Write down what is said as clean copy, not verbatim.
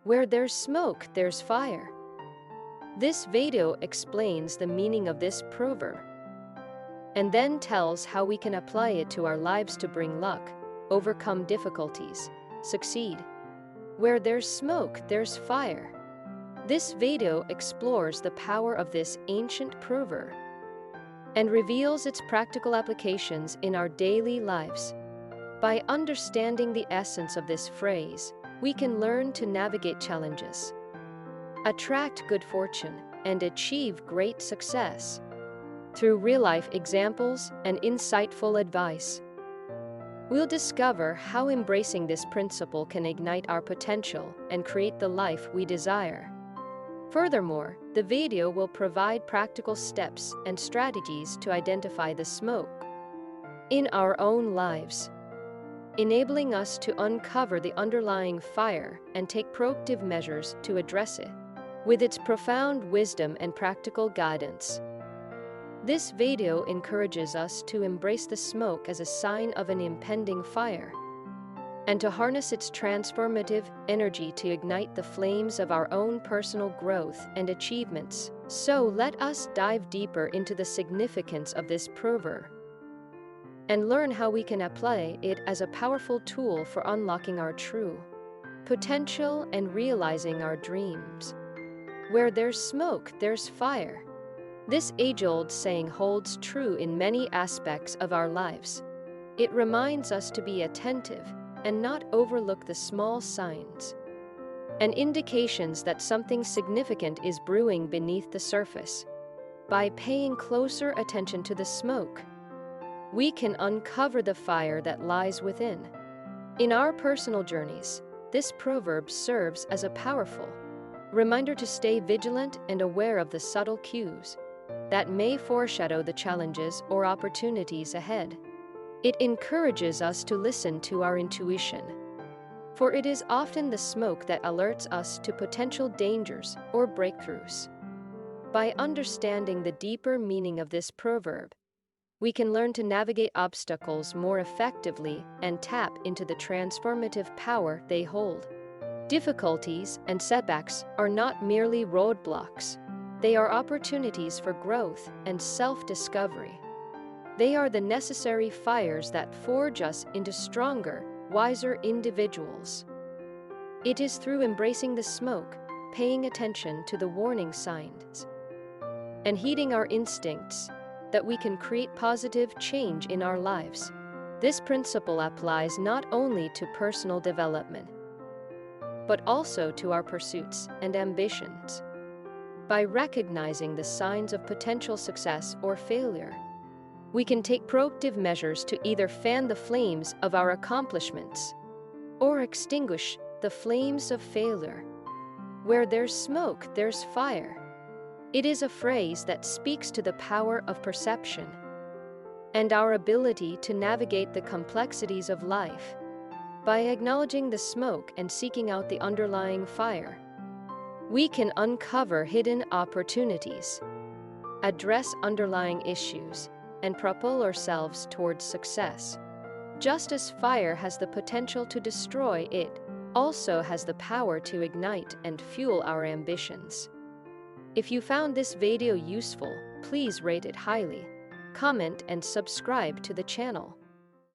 Where there's smoke, there's fire. This video explains the meaning of this proverb and then tells how we can apply it to our lives to bring luck, overcome difficulties, succeed. Where there's smoke, there's fire. This video explores the power of this ancient proverb and reveals its practical applications in our daily lives. By understanding the essence of this phrase, we can learn to navigate challenges, attract good fortune, and achieve great success through real-life examples and insightful advice. We'll discover how embracing this principle can ignite our potential and create the life we desire. Furthermore, the video will provide practical steps and strategies to identify the smoke in our own lives, enabling us to uncover the underlying fire and take proactive measures to address it. With its profound wisdom and practical guidance, this video encourages us to embrace the smoke as a sign of an impending fire and to harness its transformative energy to ignite the flames of our own personal growth and achievements. So let us dive deeper into the significance of this proverb and learn how we can apply it as a powerful tool for unlocking our true potential and realizing our dreams. Where there's smoke, there's fire. This age-old saying holds true in many aspects of our lives. It reminds us to be attentive and not overlook the small signs and indications that something significant is brewing beneath the surface. By paying closer attention to the smoke, we can uncover the fire that lies within. In our personal journeys, this proverb serves as a powerful reminder to stay vigilant and aware of the subtle cues that may foreshadow the challenges or opportunities ahead. It encourages us to listen to our intuition, for it is often the smoke that alerts us to potential dangers or breakthroughs. By understanding the deeper meaning of this proverb, we can learn to navigate obstacles more effectively and tap into the transformative power they hold. Difficulties and setbacks are not merely roadblocks. They are opportunities for growth and self-discovery. They are the necessary fires that forge us into stronger, wiser individuals. It is through embracing the smoke, paying attention to the warning signs, and heeding our instincts that we can create positive change in our lives. This principle applies not only to personal development, but also to our pursuits and ambitions. By recognizing the signs of potential success or failure, we can take proactive measures to either fan the flames of our accomplishments or extinguish the flames of failure. Where there's smoke, there's fire. It is a phrase that speaks to the power of perception and our ability to navigate the complexities of life. By acknowledging the smoke and seeking out the underlying fire, we can uncover hidden opportunities, address underlying issues, and propel ourselves towards success. Just as fire has the potential to destroy, it also has the power to ignite and fuel our ambitions. If you found this video useful, please rate it highly, comment, and subscribe to the channel.